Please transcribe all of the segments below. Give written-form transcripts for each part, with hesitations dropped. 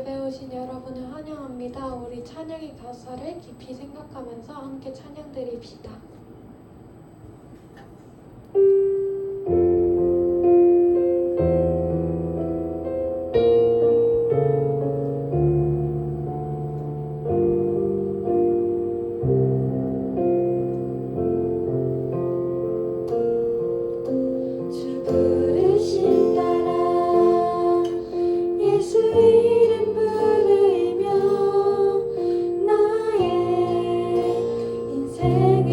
예배 오신 여러분을 환영합니다. 우리 찬양의 가사를 깊이 생각하면서 함께 찬양 드립시다. 주 부르심 따라 예수 이름 부르며 나의 인생을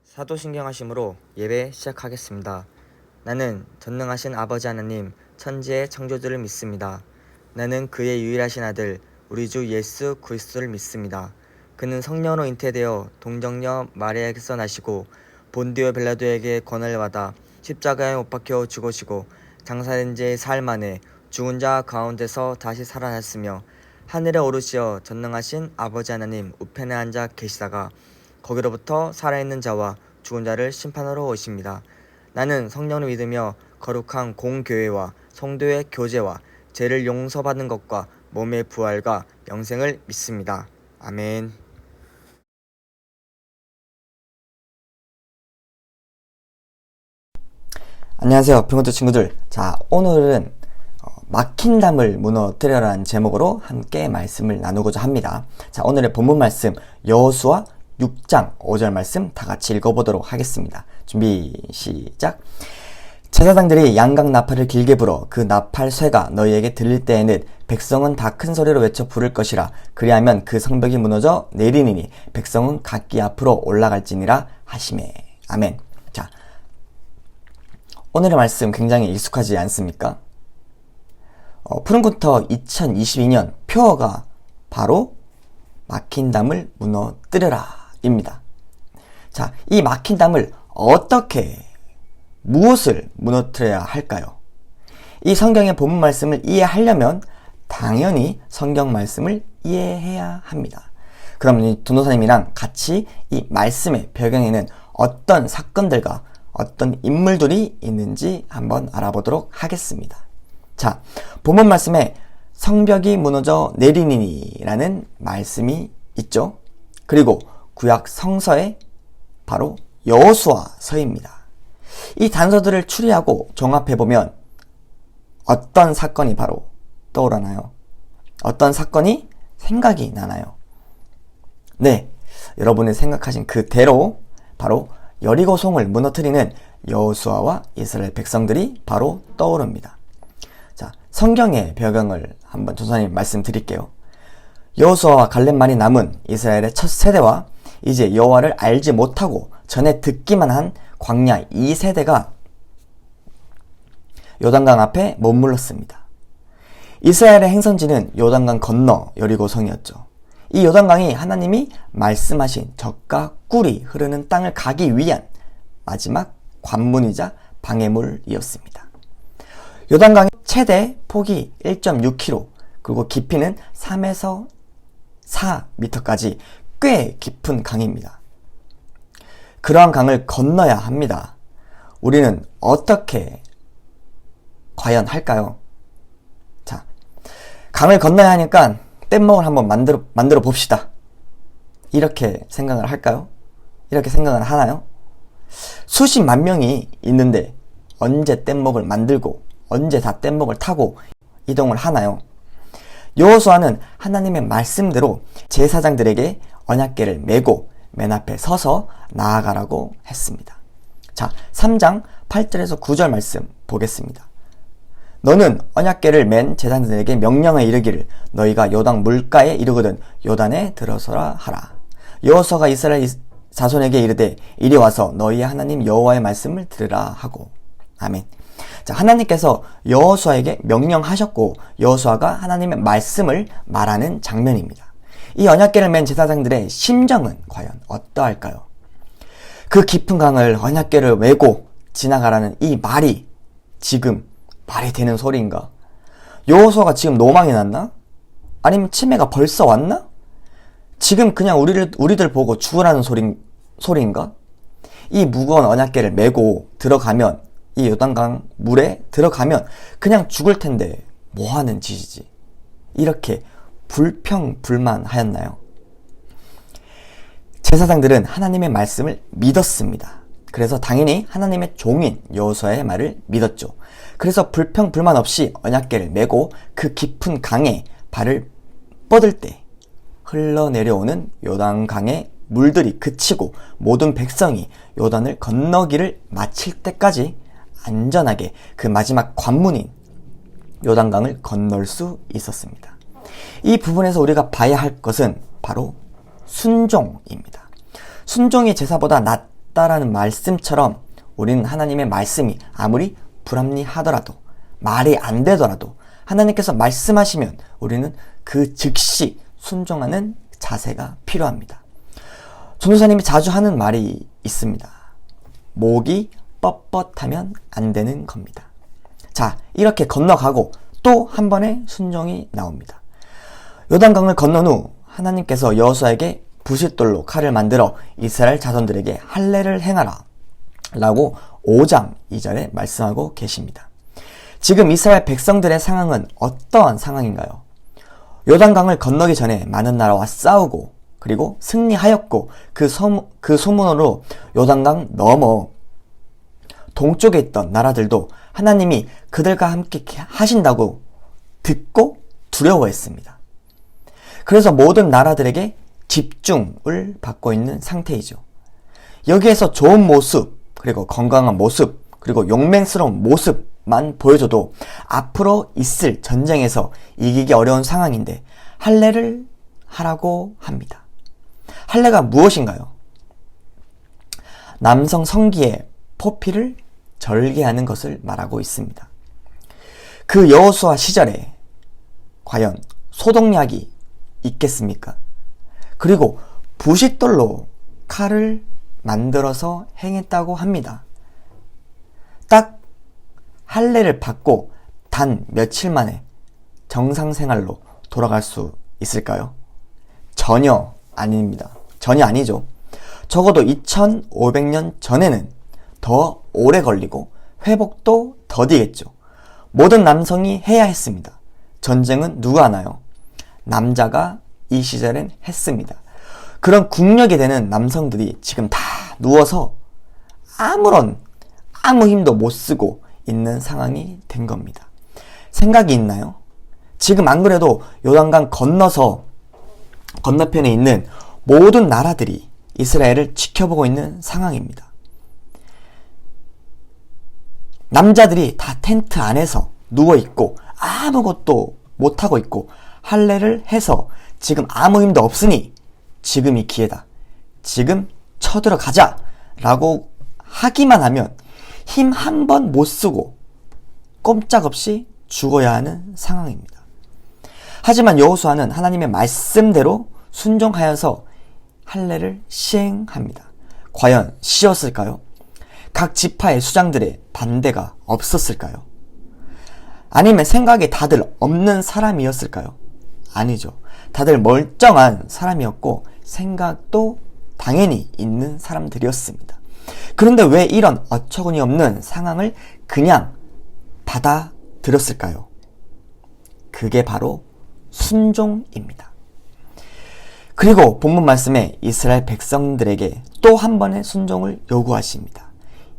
사도신경하심으로 예배 시작하겠습니다. 나는 전능하신 아버지 하나님 천지의 창조주를 믿습니다. 나는 그의 유일하신 아들 우리 주 예수 그리스도를 믿습니다. 그는 성령으로 잉태되어 동정녀 마리아에게서 나시고 본디오 빌라도에게 권한을 받아 십자가에 못 박혀 죽으시고 장사된 지 사흘 만에 죽은 자 가운데서 다시 살아났으며 하늘에 오르시어 전능하신 아버지 하나님 우편에 앉아 계시다가 거기로부터 살아있는 자와 죽은 자를 심판하러 오십니다. 나는 성령을 믿으며 거룩한 공교회와 성도의 교제와 죄를 용서받는 것과 몸의 부활과 영생을 믿습니다. 아멘. 안녕하세요, 핑거트 친구들. 자, 오늘은 막힌 담을 무너뜨려라는 제목으로 함께 말씀을 나누고자 합니다. 자, 오늘의 본문 말씀 여호수아 6장 5절 말씀 다 같이 읽어보도록 하겠습니다. 준비 시작. 제사장들이 양각 나팔을 길게 불어 그 나팔 쇠가 너희에게 들릴 때에는 백성은 다 큰 소리로 외쳐 부를 것이라. 그리하면 그 성벽이 무너져 내리니니 백성은 각기 앞으로 올라갈지니라 하시매. 아멘. 자, 오늘의 말씀 굉장히 익숙하지 않습니까? 푸른코터 2022년 표어가 바로 막힌 담을 무너뜨려라 입니다. 자, 이 막힌 담을 어떻게, 무엇을 무너뜨려야 할까요? 이 성경의 본문 말씀을 이해하려면 당연히 성경 말씀을 이해해야 합니다. 그럼 이 도노사님이랑 같이 이 말씀의 배경에는 어떤 사건들과 어떤 인물들이 있는지 한번 알아보도록 하겠습니다. 자, 본문 말씀에 성벽이 무너져 내리니니 라는 말씀이 있죠. 그리고 구약 성서에 바로 여호수아서입니다. 이 단서들을 추리하고 종합해보면 어떤 사건이 바로 떠오르나요? 어떤 사건이 생각이 나나요? 네, 여러분이 생각하신 그대로 바로 여리고성을 무너뜨리는 여호수아와 이스라엘 백성들이 바로 떠오릅니다. 자, 성경의 배경을 한번 조사님 말씀드릴게요. 여호수아와 갈렙만이 남은 이스라엘의 첫 세대와 이제 여호와를 알지 못하고 전에 듣기만 한 광야 2세대가 요단강 앞에 머물렀습니다. 이스라엘의 행선지는 요단강 건너 여리고성이었죠. 이 요단강이 하나님이 말씀하신 젖과 꿀이 흐르는 땅을 가기 위한 마지막 관문이자 방해물이었습니다. 요단강의 최대 폭이 1.6km, 그리고 깊이는 3에서 4m까지 꽤 깊은 강입니다. 그러한 강을 건너야 합니다. 우리는 어떻게 과연 할까요? 자, 강을 건너야 하니까 뗏목을 한번 만들어 봅시다. 이렇게 생각을 할까요? 이렇게 생각을 하나요? 수십만 명이 있는데 언제 뗏목을 만들고 언제 다 뗏목을 타고 이동을 하나요? 여호수아는 하나님의 말씀대로 제사장들에게 언약궤를 메고 맨 앞에 서서 나아가라고 했습니다. 자, 3장 8절에서 9절 말씀 보겠습니다. 너는 언약궤를 맨 제사장들에게 명령을 이르기를 너희가 요단 물가에 이르거든 요단에 들어서라 하라. 여호수아가 이스라엘 자손에게 이르되 이리 와서 너희의 하나님 여호와의 말씀을 들으라 하고. 아멘. 자, 하나님께서 여호수아에게 명령하셨고 여호수아가 하나님의 말씀을 말하는 장면입니다. 이 언약궤를 맨 제사장들의 심정은 과연 어떠할까요? 그 깊은 강을 언약궤를 메고 지나가라는 이 말이 지금 말이 되는 소리인가? 여호수아가 지금 노망이 났나? 아니면 치매가 벌써 왔나? 지금 그냥 우리들 보고 죽으라는 소리인가? 이 무거운 언약궤를 메고 들어가면, 이 요단강 물에 들어가면 그냥 죽을 텐데 뭐 하는 짓이지? 이렇게 불평불만하였나요? 제사장들은 하나님의 말씀을 믿었습니다. 그래서 당연히 하나님의 종인 여호수아의 말을 믿었죠. 그래서 불평불만 없이 언약궤를 메고 그 깊은 강에 발을 뻗을 때 흘러내려오는 요단강의 물들이 그치고 모든 백성이 요단을 건너기를 마칠 때까지 안전하게 그 마지막 관문인 요단강을 건널 수 있었습니다. 이 부분에서 우리가 봐야 할 것은 바로 순종입니다. 순종이 제사보다 하겠다라는 말씀처럼 우리는 하나님의 말씀이 아무리 불합리하더라도, 말이 안 되더라도 하나님께서 말씀하시면 우리는 그 즉시 순종하는 자세가 필요합니다. 전도사님이 자주 하는 말이 있습니다. 목이 뻣뻣하면 안 되는 겁니다. 자, 이렇게 건너가고 또 한 번의 순종이 나옵니다. 요단강을 건넌 후 하나님께서 여호수아에게 부싯돌로 칼을 만들어 이스라엘 자손들에게 할례를 행하라 라고 5장 2절에 말씀하고 계십니다. 지금 이스라엘 백성들의 상황은 어떠한 상황인가요? 요단강을 건너기 전에 많은 나라와 싸우고 그리고 승리하였고 그 소문으로 요단강 넘어 동쪽에 있던 나라들도 하나님이 그들과 함께 하신다고 듣고 두려워했습니다. 그래서 모든 나라들에게 집중을 받고 있는 상태이죠. 여기에서 좋은 모습, 그리고 건강한 모습, 그리고 용맹스러운 모습만 보여줘도 앞으로 있을 전쟁에서 이기기 어려운 상황인데 할례를 하라고 합니다. 할례가 무엇인가요? 남성 성기의 포피를 절개하는 것을 말하고 있습니다. 그 여호수아 시절에 과연 소독약이 있겠습니까? 그리고 부싯돌로 칼을 만들어서 행했다고 합니다. 딱 할례를 받고 단 며칠 만에 정상생활로 돌아갈 수 있을까요? 전혀 아닙니다. 전혀 아니죠. 적어도 2500년 전에는 더 오래 걸리고 회복도 더디겠죠. 모든 남성이 해야 했습니다. 전쟁은 누가 하나요? 남자가 이 시절엔 했습니다. 그런 국력이 되는 남성들이 지금 다 누워서 아무 힘도 못 쓰고 있는 상황이 된 겁니다. 생각이 있나요? 지금 안 그래도 요단강 건너서 건너편에 있는 모든 나라들이 이스라엘을 지켜보고 있는 상황입니다. 남자들이 다 텐트 안에서 누워있고 아무것도 못하고 있고 할례를 해서 지금 아무 힘도 없으니 지금이 기회다. 지금 쳐들어가자 라고 하기만 하면 힘 한 번 못 쓰고 꼼짝없이 죽어야 하는 상황입니다. 하지만 여호수아는 하나님의 말씀대로 순종하여서 할례를 시행합니다. 과연 쉬웠을까요? 각 지파의 수장들의 반대가 없었을까요? 아니면 생각이 다들 없는 사람이었을까요? 아니죠. 다들 멀쩡한 사람이었고 생각도 당연히 있는 사람들이었습니다. 그런데 왜 이런 어처구니 없는 상황을 그냥 받아들였을까요? 그게 바로 순종입니다. 그리고 본문 말씀에 이스라엘 백성들에게 또 한 번의 순종을 요구하십니다.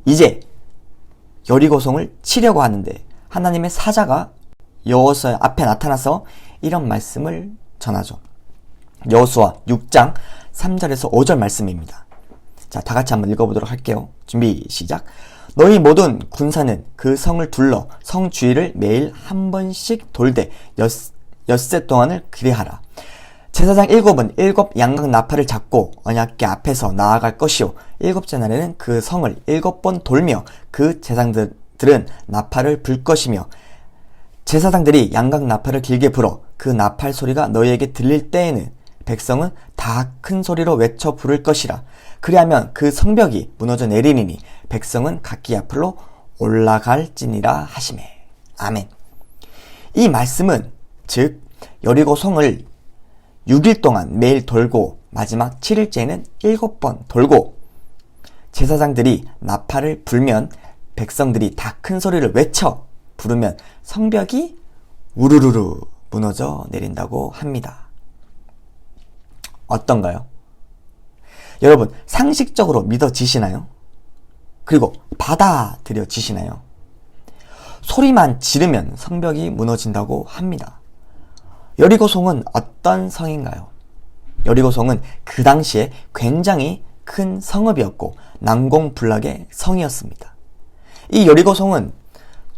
이제 여리고성을 치려고 하는데 하나님의 사자가 여호수아 앞에 나타나서 이런 말씀을 전하죠. 여호수아 6장 3절에서 5절 말씀입니다. 자, 다 같이 한번 읽어보도록 할게요. 준비 시작. 너희 모든 군사는 그 성을 둘러 성 주위를 매일 한 번씩 돌되 엿새 동안을 그리하라. 제사장 7은 7 양각 나팔을 잡고 언약궤 앞에서 나아갈 것이요 7째 날에는 그 성을 7번 돌며 그 제사장들은 나팔을 불 것이며 제사장들이 양각 나팔을 길게 불어 그 나팔 소리가 너희에게 들릴 때에는 백성은 다 큰 소리로 외쳐 부를 것이라. 그리하면 그 성벽이 무너져 내리니 백성은 각기 앞으로 올라갈지니라 하시매. 아멘. 이 말씀은 즉 여리고 성을 6일 동안 매일 돌고 마지막 7일째에는 7번 돌고 제사장들이 나팔을 불면 백성들이 다 큰 소리를 외쳐 부르면 성벽이 우르르르 무너져 내린다고 합니다. 어떤가요? 여러분, 상식적으로 믿어지시나요? 그리고 받아들여지시나요? 소리만 지르면 성벽이 무너진다고 합니다. 여리고성은 어떤 성인가요? 여리고성은 그 당시에 굉장히 큰 성읍이었고 난공불락의 성이었습니다. 이 여리고성은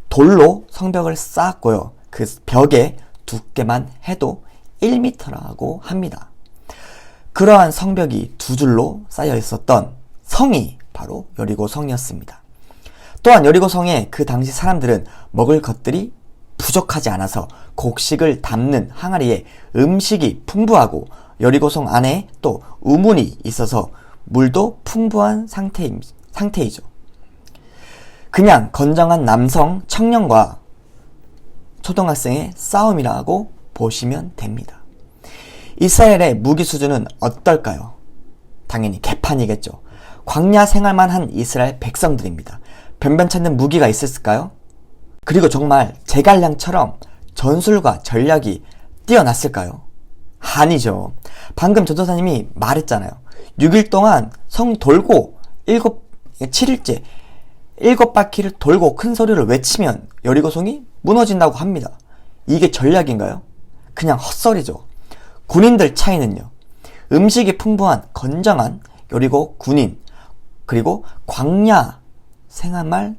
돌로 성벽을 쌓았고요. 그 벽의 두께만 해도 1m라고 합니다. 그러한 성벽이 두 줄로 쌓여 있었던 성이 바로 여리고성이었습니다. 또한 여리고성에 그 당시 사람들은 먹을 것들이 부족하지 않아서 곡식을 담는 항아리에 음식이 풍부하고 여리고성 안에 또 우문이 있어서 물도 풍부한 상태이죠. 그냥 건장한 남성 청년과 초등학생의 싸움이라고 보시면 됩니다. 이스라엘의 무기 수준은 어떨까요? 당연히 개판이겠죠. 광야 생활만 한 이스라엘 백성들입니다. 변변찮는 무기가 있었을까요? 그리고 정말 제갈량처럼 전술과 전략이 뛰어났을까요? 아니죠. 방금 전도사님이 말했잖아요. 6일 동안 성 돌고 7일째 7바퀴를 돌고 큰 소리를 외치면 여리고성이 무너진다고 합니다. 이게 전략인가요? 그냥 헛소리죠. 군인들 차이는요. 음식이 풍부한 건장한 여리고 군인, 그리고 광야 생활만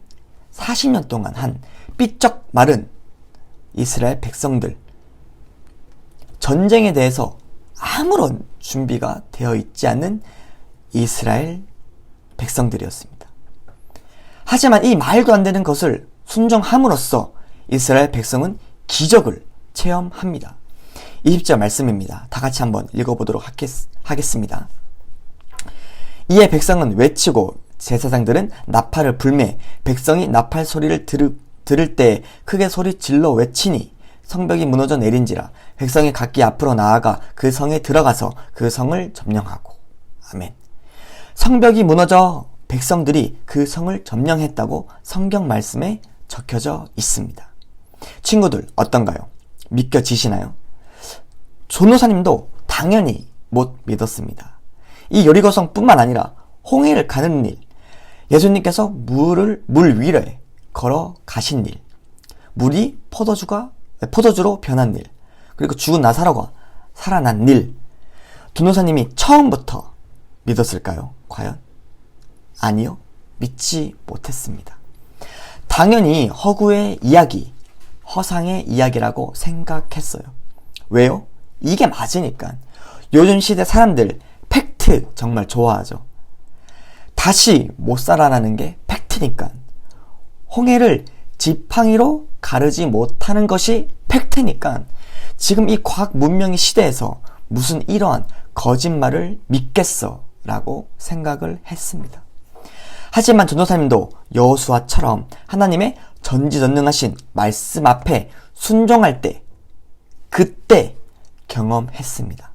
40년 동안 한 삐쩍 마른 이스라엘 백성들, 전쟁에 대해서 아무런 준비가 되어 있지 않는 이스라엘 백성들이었습니다. 하지만 이 말도 안 되는 것을 순종함으로써 이스라엘 백성은 기적을 체험합니다. 20절 말씀입니다. 다 같이 한번 읽어보도록 하겠습니다. 이에 백성은 외치고 제사장들은 나팔을 불매 백성이 나팔 소리를 들을 때 크게 소리 질러 외치니 성벽이 무너져 내린지라 백성이 각기 앞으로 나아가 그 성에 들어가서 그 성을 점령하고. 아멘. 성벽이 무너져 백성들이 그 성을 점령했다고 성경 말씀에 적혀져 있습니다. 친구들 어떤가요? 믿겨지시나요? 전도사님도 당연히 못 믿었습니다. 이 여리고성 뿐만 아니라 홍해를 가는 일, 예수님께서 물 위에 걸어 가신 일, 물이 포도주로 변한 일, 그리고 죽은 나사로가 살아난 일, 전도사님이 처음부터 믿었을까요? 과연? 아니요. 믿지 못했습니다. 당연히 허구의 이야기, 허상의 이야기라고 생각했어요. 왜요? 이게 맞으니까. 요즘 시대 사람들 팩트 정말 좋아하죠. 다시 못 살아나는 게 팩트니까. 홍해를 지팡이로 가르지 못하는 것이 팩트니까 지금 이 과학 문명의 시대에서 무슨 이러한 거짓말을 믿겠어 라고 생각을 했습니다. 하지만 전도사님도 여호수아처럼 하나님의 전지전능하신 말씀 앞에 순종할 때 그때 경험했습니다.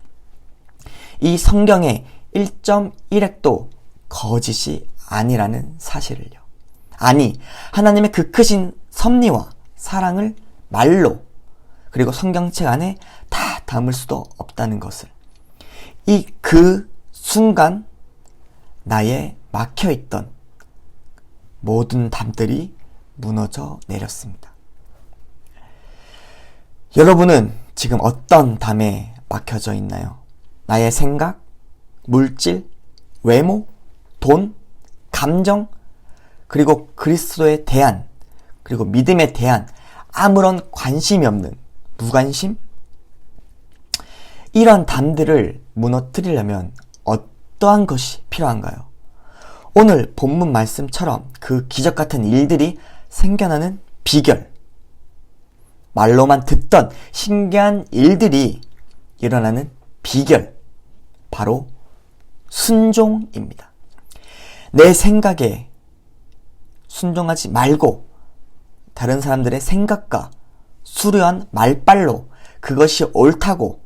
이 성경의 1.1핵도 거짓이 아니라는 사실을요. 아니, 하나님의 그 크신 섭리와 사랑을 말로 그리고 성경책 안에 다 담을 수도 없다는 것을. 그 순간 나의 막혀있던 모든 담들이 무너져 내렸습니다. 여러분은 지금 어떤 담에 막혀져 있나요? 나의 생각, 물질, 외모, 돈, 감정, 그리고 그리스도에 대한, 그리고 믿음에 대한 아무런 관심이 없는 무관심? 이런 담들을 무너뜨리려면 어떠한 것이 필요한가요? 오늘 본문 말씀처럼 그 기적 같은 일들이 생겨나는 비결, 말로만 듣던 신기한 일들이 일어나는 비결, 바로 순종입니다. 내 생각에 순종하지 말고 다른 사람들의 생각과 수려한 말빨로 그것이 옳다고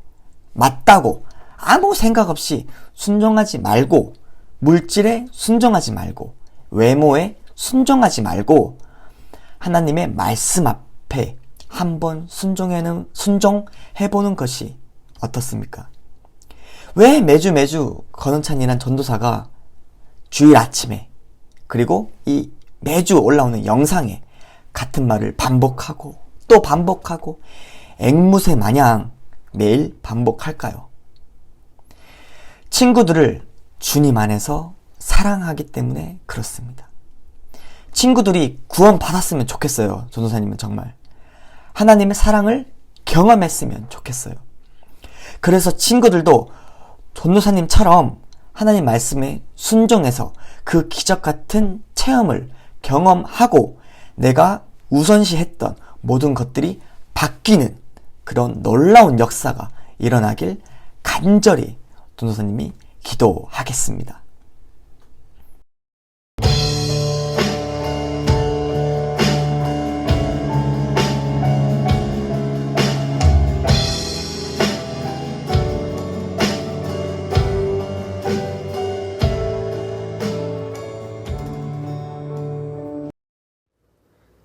맞다고 아무 생각 없이 순종하지 말고, 물질에 순종하지 말고, 외모에 순종하지 말고 하나님의 말씀 앞에 한번 순종해보는 것이 어떻습니까? 왜 매주 권은찬이란 전도사가 주일 아침에 그리고 이 매주 올라오는 영상에 같은 말을 반복하고 또 반복하고 앵무새 마냥 매일 반복할까요? 친구들을 주님 안에서 사랑하기 때문에 그렇습니다. 친구들이 구원 받았으면 좋겠어요. 전도사님은 정말 하나님의 사랑을 경험했으면 좋겠어요. 그래서 친구들도 전도사님처럼 하나님 말씀에 순종해서 그 기적 같은 체험을 경험하고 내가 우선시했던 모든 것들이 바뀌는 그런 놀라운 역사가 일어나길 간절히 전도사님이 기도하겠습니다.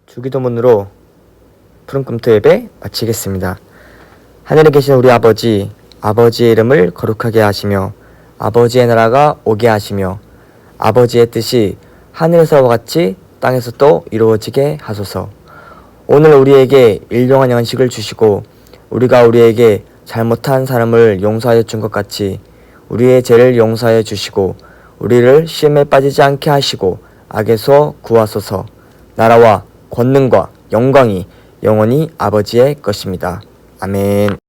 주기도문으로 푸른금토 예배 마치겠습니다. 하늘에 계신 우리 아버지, 아버지의 이름을 거룩하게 하시며 아버지의 나라가 오게 하시며 아버지의 뜻이 하늘에서와 같이 땅에서도 이루어지게 하소서. 오늘 우리에게 일용할 양식을 주시고 우리가 우리에게 잘못한 사람을 용서하여 준 것 같이 우리의 죄를 용서하여 주시고 우리를 시험에 빠지지 않게 하시고 악에서 구하소서. 나라와 권능과 영광이 영원히 아버지의 것입니다. 아멘.